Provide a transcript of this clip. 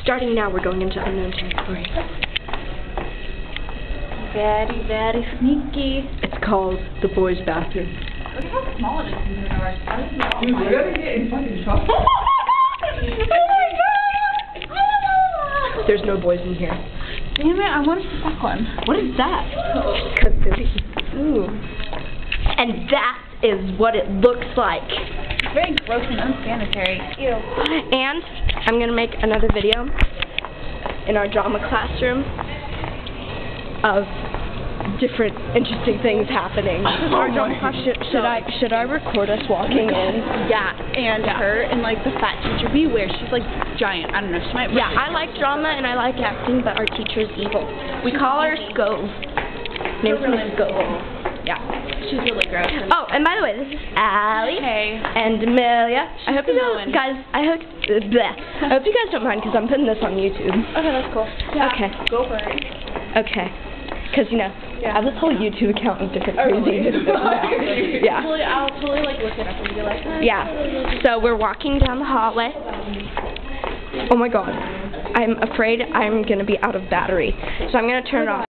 Starting now, we're going into unknown territory. Very, very sneaky. It's called the boys' bathroom. Look how small it is compared to ours. Dude, we're gonna get in fucking trouble. Oh my god! There's no boys in here. Damn it, I wanted the back one. What is that? Custody. Ooh. And that is what it looks like. It's very gross and unsanitary. Ew. And I'm gonna make another video in our drama classroom of different interesting things happening. Our drama class Should I record us walking in? Yeah, and her and like the fat teacher. Beware, she's like giant. I don't know. She might. Yeah, I like drama and I like acting, but our teacher's evil. We call her Scove. Name's Miss Scove. Yeah, she's really gross. Oh, and by the way, this is Allie. Hey. And Amelia. I hope you know when. Guys, I hope you guys don't mind because I'm putting this on YouTube. Okay, that's cool. Yeah, Okay. Go for it. Okay. Because, you know, I have this whole YouTube account of different crazy videos. Yeah. I'll totally like look it up and be like. Yeah. So we're walking down the hallway. Oh my god. I'm afraid I'm going to be out of battery. So I'm going to turn it off.